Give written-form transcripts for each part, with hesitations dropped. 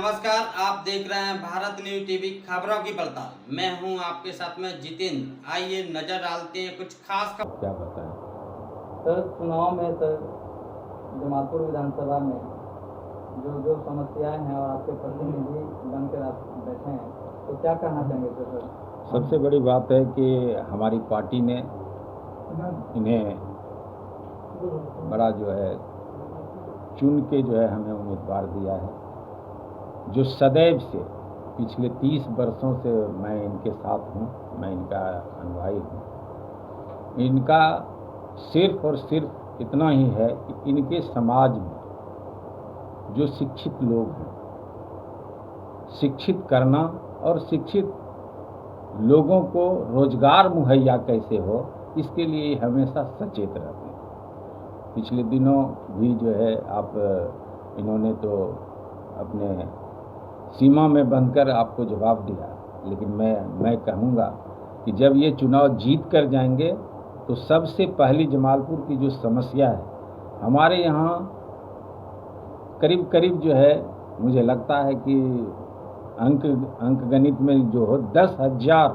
नमस्कार, आप देख रहे हैं भारत न्यूज टीवी खबरों की पड़ताल। मैं हूं आपके साथ में जितेंद्र। आइए नजर डालते हैं कुछ खास खबर। क्या बताएं? सर, चुनाव में सर जमालपुर विधानसभा में जो समस्याएं हैं और आपके प्रतिनिधि बनकर आप बैठे हैं, तो क्या कहना चाहेंगे सर? सबसे बड़ी बात है कि हमारी पार्टी ने इन्हें बड़ा जो है चुन के जो है हमें उम्मीदवार दिया है, जो सदैव से पिछले 30 वर्षों से मैं इनके साथ हूँ, मैं इनका अनुयायी हूँ। इनका सिर्फ और सिर्फ इतना ही है कि इनके समाज में जो शिक्षित लोग हैं, शिक्षित करना और शिक्षित लोगों को रोजगार मुहैया कैसे हो, इसके लिए हमेशा सचेत रहते हैं। पिछले दिनों भी जो है आप इन्होंने तो अपने सीमा में बंधकर आपको जवाब दिया, लेकिन मैं कहूँगा कि जब ये चुनाव जीत कर जाएंगे तो सबसे पहली जमालपुर की जो समस्या है, हमारे यहाँ करीब करीब जो है मुझे लगता है कि अंक गणित में जो हो 10,000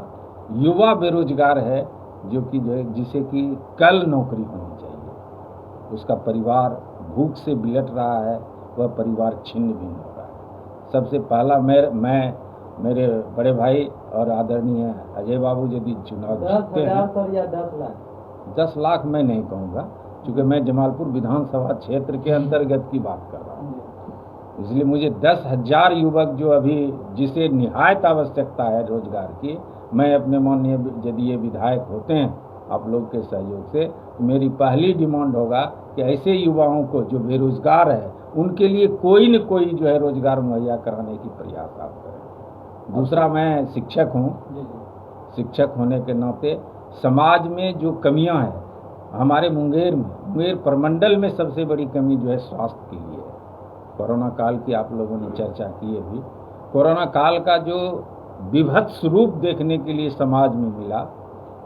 युवा बेरोजगार है, जो कि जो है जिसे कि कल नौकरी होनी चाहिए। उसका परिवार भूख से बिलट रहा है, वह परिवार छिन्न भिन्न हो रहा है। सबसे पहला मैं मेरे बड़े भाई और आदरणीय अजय बाबू यदि चुनाव जीतते हैं, सर, या 10 लाख? 10 लाख मैं नहीं कहूँगा, क्योंकि मैं जमालपुर विधानसभा क्षेत्र के अंतर्गत की बात कर रहा हूँ। इसलिए मुझे 10,000 युवक जो अभी जिसे निहायत आवश्यकता है रोजगार की, मैं अपने माननीय यदि ये विधायक होते हैं आप लोग के सहयोग से, तो मेरी पहली डिमांड होगा कि ऐसे युवाओं को जो बेरोजगार है उनके लिए कोई न कोई जो है रोजगार मुहैया कराने की प्रयास आप करें। दूसरा, मैं शिक्षक हूँ। शिक्षक होने के नाते समाज में जो कमियाँ हैं, हमारे मुंगेर प्रमंडल में सबसे बड़ी कमी जो है स्वास्थ्य के लिए है। कोरोना काल की आप लोगों ने चर्चा की है भी। कोरोना काल का जो विभत्स रूप देखने के लिए समाज में मिला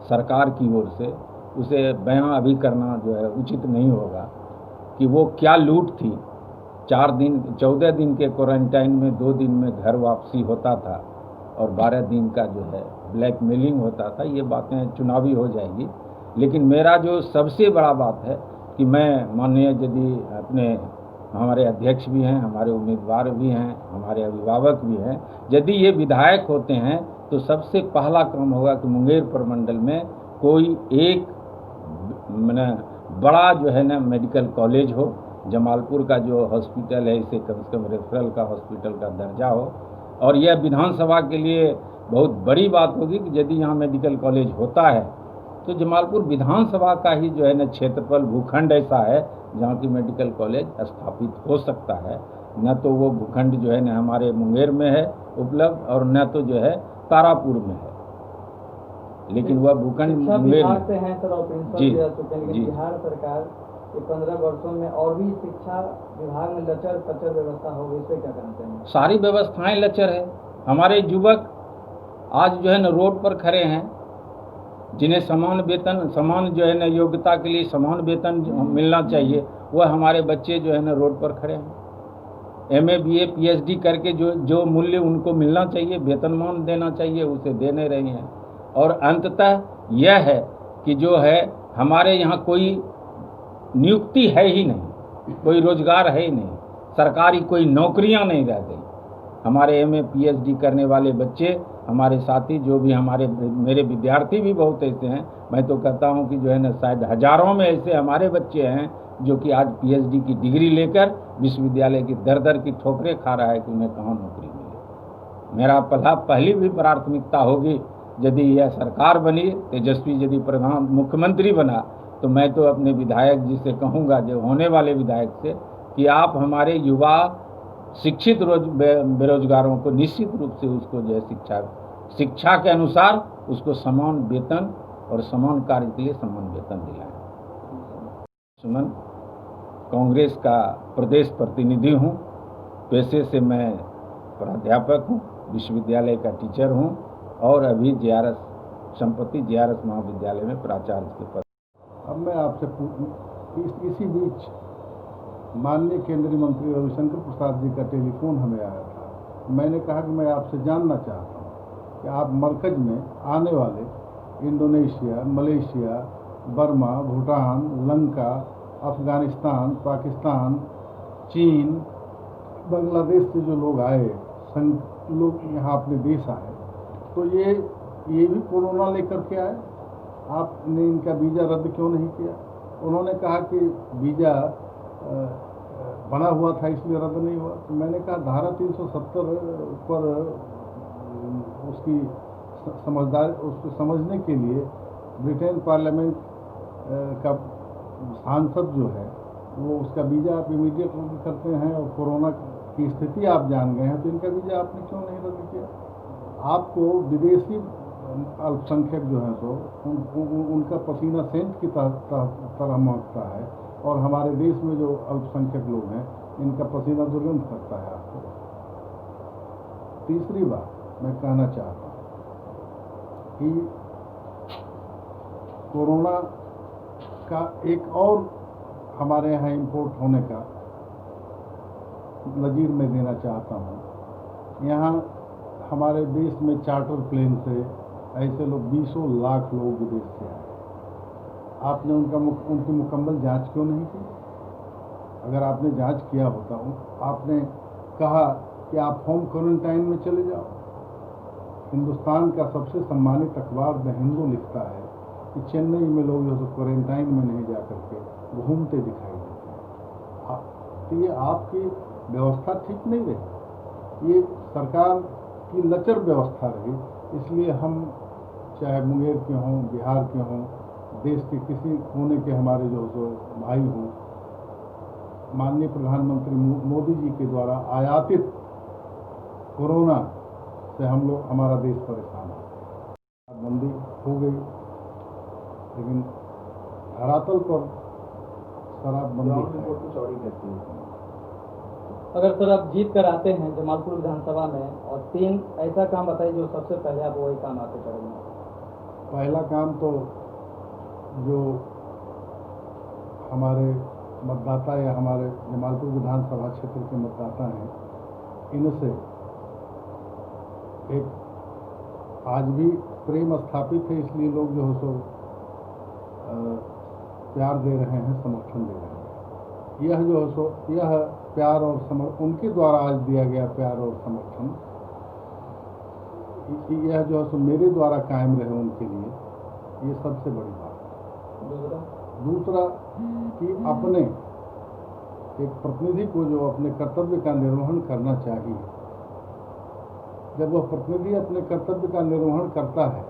सरकार की ओर से, उसे बयां अभी करना जो है उचित नहीं होगा कि वो क्या लूट थी। 14 दिन के क्वारंटाइन में 2 दिन में घर वापसी होता था और 12 दिन का जो है ब्लैकमेलिंग होता था। ये बातें चुनावी हो जाएगी, लेकिन मेरा जो सबसे बड़ा बात है कि मैं माननीय यदि अपने हमारे अध्यक्ष भी हैं, हमारे उम्मीदवार भी हैं, हमारे अभिभावक भी हैं, यदि ये विधायक होते हैं तो सबसे पहला काम होगा कि मुंगेर प्रमंडल में कोई एक बड़ा जो है ना मेडिकल कॉलेज हो। जमालपुर का जो हॉस्पिटल है इसे कम से कम रेफरल का हॉस्पिटल का दर्जा हो। और यह विधानसभा के लिए बहुत बड़ी बात होगी कि यदि यहाँ मेडिकल कॉलेज होता है तो जमालपुर विधानसभा का ही जो है ना क्षेत्रफल भूखंड ऐसा है जहाँ की मेडिकल कॉलेज स्थापित हो सकता है। न तो वो भूखंड जो है न हमारे मुंगेर में है उपलब्ध, और न तो जो है तारापुर में है, लेकिन वह भूखंड मुंगेर में से हैं सर। और जी बिहार सरकार के 15 वर्षों में और भी शिक्षा विभाग में लचर पचर व्यवस्था हो गई, इसे क्या कहना चाहेंगे? सारी व्यवस्थाएं लचर है। हमारे युवक आज जो है न रोड पर खड़े हैं, जिन्हें समान वेतन, समान जो है न योग्यता के लिए समान वेतन मिलना चाहिए, वह हमारे बच्चे जो है न रोड पर खड़े हैं। MA BA PhD करके जो मूल्य उनको मिलना चाहिए, वेतनमान देना चाहिए, उसे दे नहीं रही हैं। और अंततः यह है कि जो है हमारे यहाँ कोई नियुक्ति है ही नहीं, कोई रोजगार है ही नहीं, सरकारी कोई नौकरियाँ नहीं रह गई। हमारे MA PhD करने वाले बच्चे, हमारे साथी जो भी मेरे विद्यार्थी भी बहुत ऐसे हैं, मैं तो कहता हूं कि जो है ना शायद हजारों में ऐसे हमारे बच्चे हैं जो कि आज PhD की डिग्री लेकर विश्वविद्यालय की दर की ठोकरें खा रहा है कि उन्हें कहाँ नौकरी मिले। मेरा पहली भी प्राथमिकता होगी, यदि यह सरकार बनी, तेजस्वी यदि मुख्यमंत्री बना, तो मैं तो अपने विधायक जी से कहूँगा, जो होने वाले विधायक से, कि आप हमारे युवा शिक्षित बेरोजगारों को निश्चित रूप से उसको जो है शिक्षा के अनुसार उसको समान वेतन और समान कार्य के लिए समान वेतन दिलाएं। सुमन, कांग्रेस का प्रदेश प्रतिनिधि हूँ, पेशे से मैं प्राध्यापक हूँ, विश्वविद्यालय का टीचर हूँ और अभी JRS महाविद्यालय में प्राचार्य के पद। अब मैं आपसे इसी बीच माननीय केंद्रीय मंत्री रविशंकर प्रसाद जी का टेलीफोन हमें आया था मैंने कहा कि मैं आपसे जानना चाहता हूँ कि आप मरकज में आने वाले Indonesia, Malaysia, Burma, Bhutan, Lanka, Afghanistan, Pakistan, चीन, बांग्लादेश से जो लोग आए, लोग यहाँ अपने देश आए, तो ये भी कोरोना लेकर के आए, आपने इनका वीज़ा रद्द क्यों नहीं किया? उन्होंने कहा कि वीज़ा बना हुआ था इसलिए रद्द नहीं हुआ। तो मैंने कहा धारा 370 पर उसकी उसको समझने के लिए ब्रिटेन पार्लियामेंट का सांसद जो है वो उसका वीज़ा आप इमीडिएट रद्द करते हैं, और कोरोना की स्थिति आप जान गए हैं तो इनका वीज़ा आपने क्यों नहीं रद्द किया? आपको विदेशी अल्पसंख्यक जो हैं तो उनका पसीना सेंट की तरह महकता है, और हमारे देश में जो अल्पसंख्यक लोग हैं इनका पसीना दुर्गंध करता है आपको। तीसरी बात मैं कहना चाहता हूँ कि कोरोना का एक और हमारे यहाँ इंपोर्ट होने का नज़ीर मैं देना चाहता हूँ। यहाँ हमारे देश में चार्टर प्लेन से ऐसे लोग 20 लाख लोग विदेश से आए, आपने उनकी मुकम्मल जांच क्यों नहीं की? अगर आपने जांच किया होता, आपने कहा कि आप होम क्वारंटाइन में चले जाओ। हिंदुस्तान का सबसे सम्मानित अखबार द हिंदू लिखता है कि चेन्नई में लोग जो क्वारंटाइन में नहीं जा करके घूमते दिखाई देते हैं। तो ये आपकी व्यवस्था ठीक नहीं रही, ये सरकार की लचर व्यवस्था रही। इसलिए हम चाहे मुंगेर के हों, बिहार के हों, देश के किसी कोने के हमारे जो भाई हों, माननीय प्रधानमंत्री मोदी जी के द्वारा आयातित कोरोना से हमारा देश परेशान है। बंदी हो गई, लेकिन धरातल पर शराबबंदी चौड़ी करती है। अगर सर आप जीत कर आते हैं जमालपुर विधानसभा में, और 3 ऐसा काम बताइए जो सबसे पहले आप वही काम आके करेंगे। पहला काम तो जो हमारे मतदाता या हमारे जमालपुर विधानसभा क्षेत्र के मतदाता हैं, इनसे एक आज भी प्रेम स्थापित है, इसलिए लोग जो है सो प्यार दे रहे हैं, समर्थन दे रहे हैं। यह जो है सो यह प्यार और समर्थन उनके द्वारा आज दिया गया प्यार और समर्थन, यह जो है सो मेरे द्वारा कायम रहे उनके लिए, ये सबसे बड़ी बात है। दूसरा कि अपने एक प्रतिनिधि को जो अपने कर्तव्य का निर्वहन करना चाहिए, जब वह प्रतिनिधि अपने कर्तव्य का निर्वहन करता है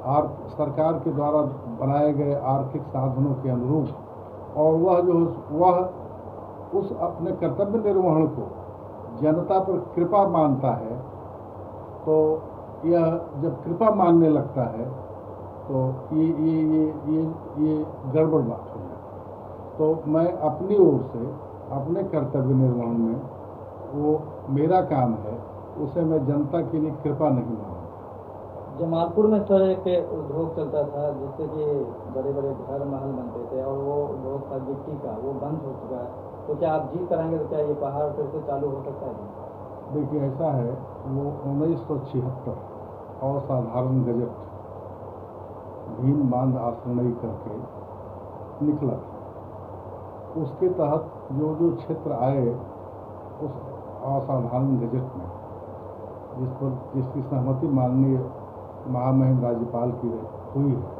और सरकार के द्वारा बनाए गए आर्थिक साधनों के अनुरूप, और वह उस अपने कर्तव्य निर्वहन को जनता पर कृपा मानता है, तो यह जब कृपा मानने लगता है तो ये गड़बड़ बात हो जाती है। तो मैं अपनी ओर से अपने कर्तव्य निर्वहन में, वो मेरा काम है, उसे मैं जनता के लिए कृपा नहीं मानता। जमालपुर में सर एक उद्योग चलता था जिससे कि बड़े बड़े घर महल बनते थे, और वो उद्योग था गिट्टी का, वो बंद हो चुका है। तो क्या आप जीत कराएंगे तो क्या ये पहाड़ फिर से चालू हो सकता है? देखिए ऐसा है, वो 1976 असाधारण गजट भीम बांध आश्रय करके निकला था। उसके तहत जो क्षेत्र आए उस असाधारण गजट में, जिसकी सहमति माननीय महामहिम राज्यपाल की हुई है,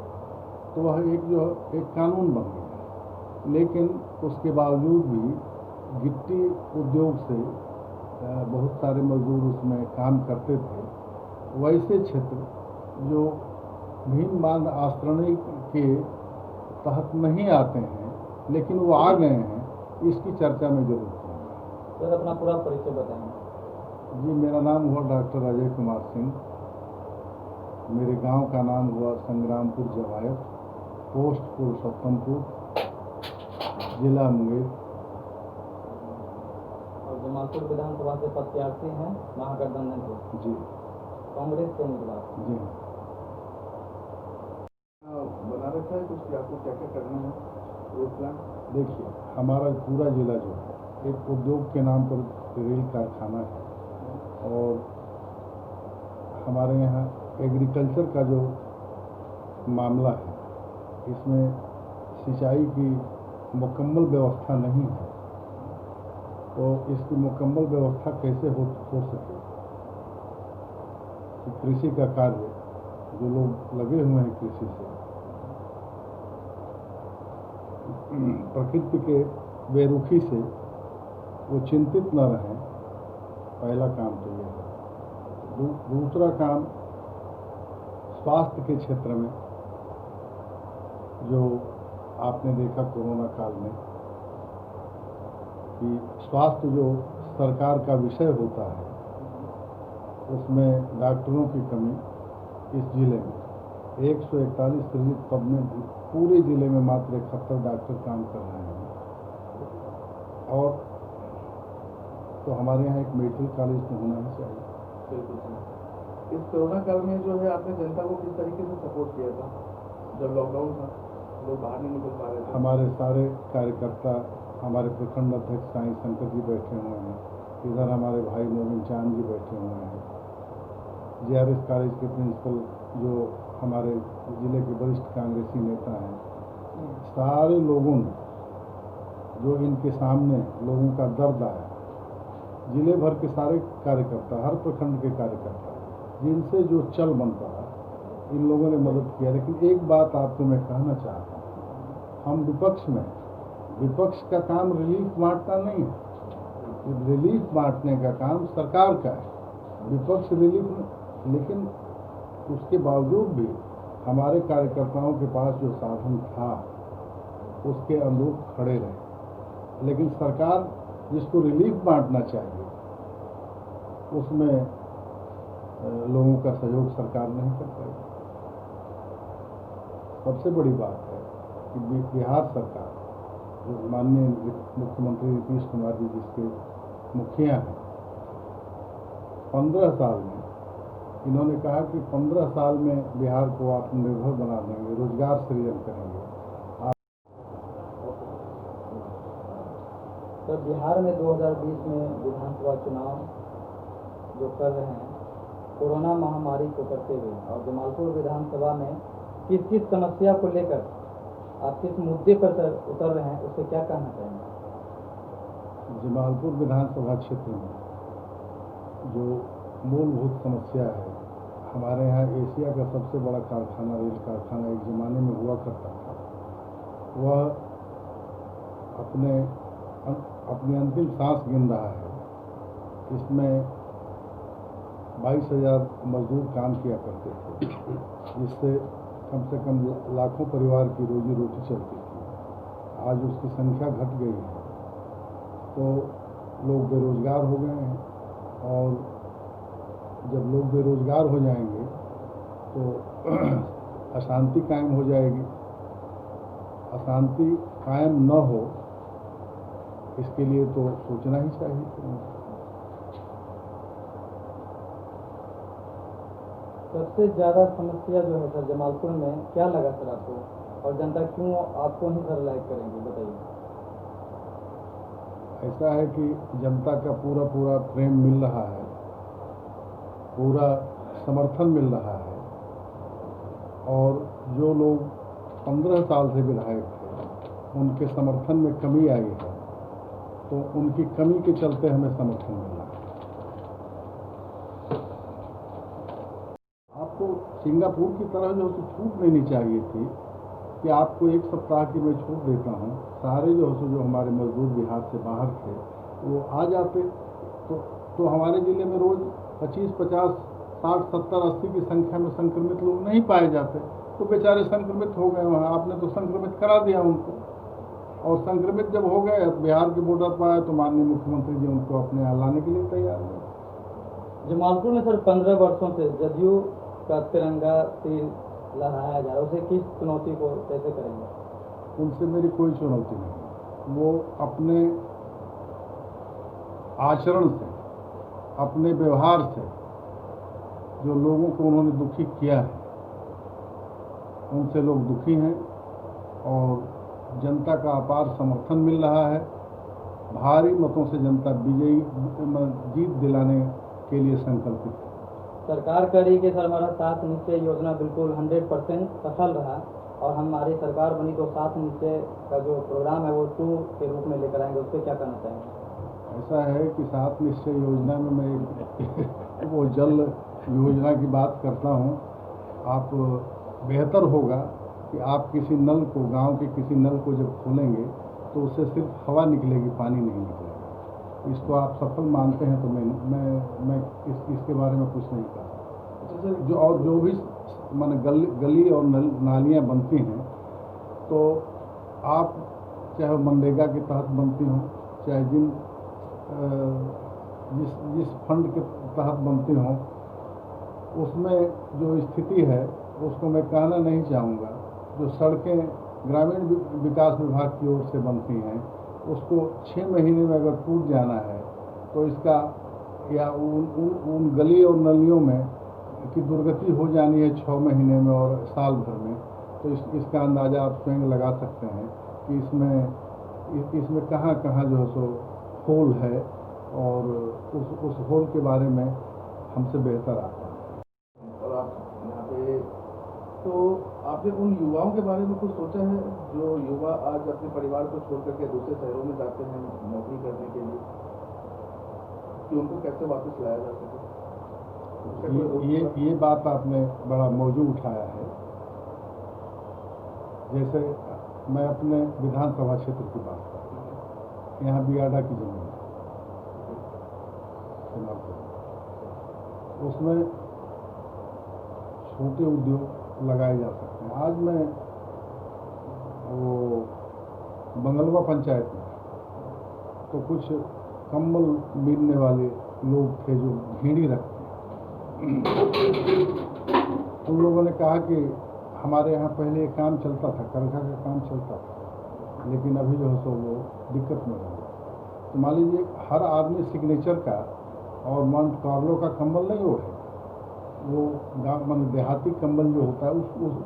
तो वह एक कानून बन गया। लेकिन उसके बावजूद भी गिट्टी उद्योग से बहुत सारे मजदूर उसमें काम करते थे। वैसे क्षेत्र जो भीम बांध आश्रय के तहत नहीं आते हैं, लेकिन वो आ गए हैं, इसकी चर्चा में जरूर करूँगा। सर अपना पूरा परिचय बताएंगे। जी, मेरा नाम हुआ डॉक्टर अजय कुमार सिंह। मेरे गांव का नाम हुआ संग्रामपुर जवायत, पोस्ट पुरुषोत्तमपुर, जिला मुंगेर। और जमालपुर विधानसभा से प्रत्याशी हैं महागठबंधन के? जी। कांग्रेस के उम्मीदवार? जी। बना रखा है कुछ, आपको क्या क्या करना है वो प्लान? देखिए, हमारा पूरा जिला जो है एक उद्योग के नाम पर रेल कारखाना है, और हमारे यहाँ एग्रीकल्चर का जो मामला है, इसमें सिंचाई की मुकम्मल व्यवस्था नहीं है, तो इसकी मुकम्मल व्यवस्था कैसे हो सके कि कृषि का कार्य जो लोग लगे हुए हैं कृषि से प्रकृति के बेरुखी से वो चिंतित न रहें, पहला काम तो ये है। दूसरा काम स्वास्थ्य के क्षेत्र में जो आपने देखा कोरोना काल में कि स्वास्थ्य जो सरकार का विषय होता है, उसमें डॉक्टरों की कमी इस जिले में 141 सृजित पद में पूरे जिले में मात्र 71 डॉक्टर काम कर रहे हैं। और तो हमारे यहाँ एक मेडिकल कॉलेज तो होना ही चाहिए। इस कोरोना काल में जो है आपने जनता को किस तरीके से सपोर्ट किया था? जब लॉकडाउन था, लोग बाहर नहीं निकल पा रहे थे। हमारे सारे कार्यकर्ता, हमारे प्रखंड अध्यक्ष साईं शंकर जी बैठे हुए हैं, इधर हमारे भाई मोमिन चांद जी बैठे हुए हैं, JRS कॉलेज के प्रिंसिपल जो हमारे जिले के वरिष्ठ कांग्रेसी नेता हैं, सारे लोगों ने जो इनके सामने लोगों का दर्द आया, जिले भर के सारे कार्यकर्ता, हर प्रखंड के कार्यकर्ता, जिनसे जो चल बन पड़ा, इन लोगों ने मदद किया। लेकिन एक बात आपको मैं कहना चाहता हूँ, हम विपक्ष का काम रिलीफ बांटना नहीं है, रिलीफ बांटने का काम सरकार का है, विपक्ष रिलीफ। लेकिन उसके बावजूद भी हमारे कार्यकर्ताओं के पास जो साधन था उसके अनुरूप खड़े रहे। लेकिन सरकार जिसको रिलीफ बांटना चाहिए उसमें लोगों का सहयोग सरकार नहीं कर पाई। सबसे बड़ी बात है कि बिहार सरकार, जो माननीय मुख्यमंत्री नीतीश कुमार जी जिसके मुखिया हैं, 15 साल में इन्होंने कहा कि 15 साल में बिहार को आत्मनिर्भर बना देंगे, रोजगार सृजन करेंगे। तो बिहार में 2020 में विधानसभा चुनाव जो कर रहे हैं कोरोना महामारी को करते हुए, और जमालपुर विधानसभा में किस किस समस्या को लेकर आप किस मुद्दे पर उतर रहे हैं, उससे क्या कहना चाहेंगे? जमालपुर विधानसभा क्षेत्र में जो मूलभूत समस्या है, हमारे यहाँ एशिया का सबसे बड़ा कारखाना, रेल कारखाना एक ज़माने में हुआ करता था, वह अपनी अंतिम सांस गिन रहा है। इसमें 22,000 मजदूर काम किया करते थे, जिससे कम से कम लाखों परिवार की रोजी रोटी चलती थी। आज उसकी संख्या घट गई है, तो लोग बेरोजगार हो गए हैं, और जब लोग बेरोजगार हो जाएंगे तो अशांति कायम हो जाएगी। अशांति कायम न हो, इसके लिए तो सोचना ही चाहिए। सबसे ज़्यादा समस्या जो है सर जमालपुर में क्या लगा सर आपको, और जनता क्यों आपको ही सर लाइक करेंगे, बताइए? ऐसा है कि जनता का पूरा प्रेम मिल रहा है, पूरा समर्थन मिल रहा है, और जो लोग 15 साल से विधायक थे उनके समर्थन में कमी आई है, तो उनकी कमी के चलते हमें समर्थन मिल रहा है। आपको सिंगापुर की तरह जो छूट लेनी चाहिए थी कि आपको 1 सप्ताह की मैं छूट देता हूँ, सारे जो हमारे मजदूर बिहार से बाहर थे वो आ जाते, तो हमारे ज़िले में रोज़ 25, 50, 60, 70, 80 की संख्या में संक्रमित लोग नहीं पाए जाते, तो बेचारे संक्रमित हो गए वहाँ। आपने तो संक्रमित करा दिया उनको, और संक्रमित जब हो गए, बिहार के बॉर्डर पर आए, तो माननीय मुख्यमंत्री जी उनको अपने यहाँ लाने के लिए तैयार हुए। जमालपुर में सर 15 वर्षों से जदयू का तिरंगा तीर लहराया जा रहा है, उसे किस चुनौती को कैसे करेंगे? उनसे मेरी कोई चुनौती नहीं। वो अपने आचरण से, अपने व्यवहार से जो लोगों को उन्होंने दुखी किया है, उनसे लोग दुखी हैं, और जनता का अपार समर्थन मिल रहा है। भारी मतों से जनता जीत दिलाने के लिए संकल्पित है। सरकार कह रही कि सर हमारा 7 निश्चय योजना बिल्कुल 100% सफल रहा और हमारी सरकार बनी तो 7 निश्चय का जो प्रोग्राम है वो 2 के रूप में लेकर आएंगे, उस पर क्या कहना चाहेंगे? ऐसा है कि 7 निश्चय योजना में मैं वो जल योजना की बात करता हूँ। आप बेहतर होगा कि आप किसी नल को, गांव के किसी नल को जब खोलेंगे तो उससे सिर्फ हवा निकलेगी, पानी नहीं निकलेगा। इसको आप सफल मानते हैं तो मैं इसके बारे में कुछ नहीं कहा। जो भी मान गली और नालियाँ बनती हैं तो आप चाहे वो मनरेगा के तहत बनती हों, चाहे जिस फंड के तहत बनती हों, उसमें जो स्थिति है उसको मैं कहना नहीं चाहूँगा। जो सड़कें ग्रामीण विकास विभाग की ओर से बनती हैं उसको 6 महीने में अगर टूट जाना है तो इसका या उन गली और नलियों में की दुर्गति हो जानी है 6 महीने में और साल भर में, तो इसका अंदाज़ा आप स्वयं लगा सकते हैं कि इसमें कहाँ कहाँ जो है सो होल है और उस होल के बारे में हमसे बेहतर आता है। और आप यहाँ पे तो आपने उन युवाओं के बारे में कुछ सोचा है जो युवा आज अपने परिवार को छोड़ करके दूसरे शहरों में जाते हैं नौकरी करने के लिए, कि उनको कैसे वापस लाया जा सके? ये बात आपने बड़ा मौजू उठाया है। जैसे मैं अपने विधानसभा क्षेत्र की बात करता हूँ, यहाँ बियाडा की जमीन है, उसमें छोटे उद्योग लगाए जा सकते हैं। आज मैं वो बंगलवा पंचायत में तो कुछ कम्बल बीनने वाले लोग थे जो भेड़ी रखते हैं। उन लोगों ने कहा कि हमारे यहाँ पहले एक काम चलता था, करघा का काम चलता था, लेकिन अभी जो है सो वो दिक्कत में हो गया। तो मान लीजिए हर आदमी सिग्नेचर का और मंट कार्लो का कंबल नहीं वो गाँव मान देहाती कंबल जो होता है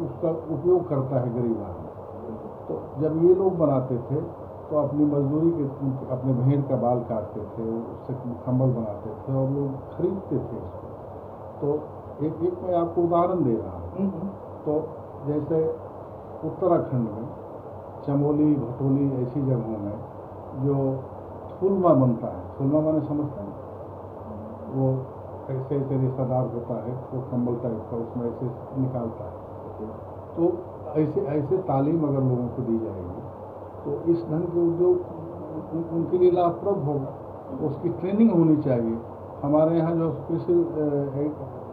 उसका उपयोग करता है गरीब आदमी। तो जब ये लोग बनाते थे तो अपनी मजदूरी के अपने भेड़ का बाल काटते थे, उससे कंबल बनाते थे और लोग खरीदते थे इसको। तो एक मैं आपको उदाहरण दे रहा हूँ। तो जैसे उत्तराखंड में चमोली, भटोली ऐसी जगहों में जो थुलमा बनता है, थुलमा माने समझते हैं, वो ऐसे रेसादार होता है, वो कंबल टाइप का, उसमें ऐसे निकालता है। तो ऐसे तालीम अगर लोगों को दी जाएगी तो इस ढंग के उद्योग उनके लिए लाभप्रद होगा। उसकी ट्रेनिंग होनी चाहिए। हमारे यहाँ जो कृषि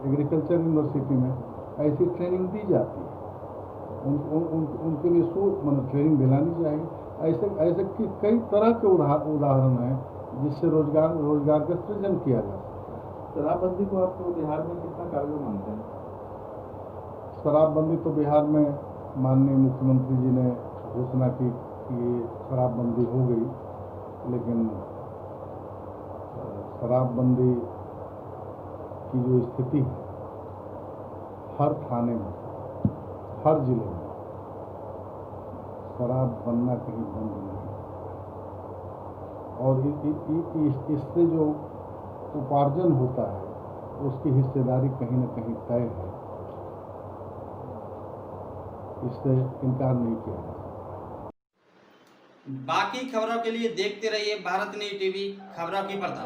एग्रीकल्चर यूनिवर्सिटी में ऐसी ट्रेनिंग दी जाती है, उनके लिए मतलब ट्रेनिंग दिलानी चाहिए। ऐसे कई तरह के उदाहरण हैं जिससे रोजगार का सृजन किया जा सकता है। शराबबंदी को आप बिहार में कितना कारगर मानते हैं? शराबबंदी तो बिहार में माननीय मुख्यमंत्री जी ने घोषणा की कि शराबबंदी हो गई, लेकिन शराबबंदी की जो स्थिति है हर थाने में, हर जिले में शराब बनना कहीं बंद नहीं, और इससे जो उपार्जन होता है उसकी हिस्सेदारी कहीं न कहीं तय है, इससे इनकार नहीं किया जा सकता। बाकी खबरों के लिए देखते रहिए भारत न्यूज़ टीवी, खबरों की पर्दा।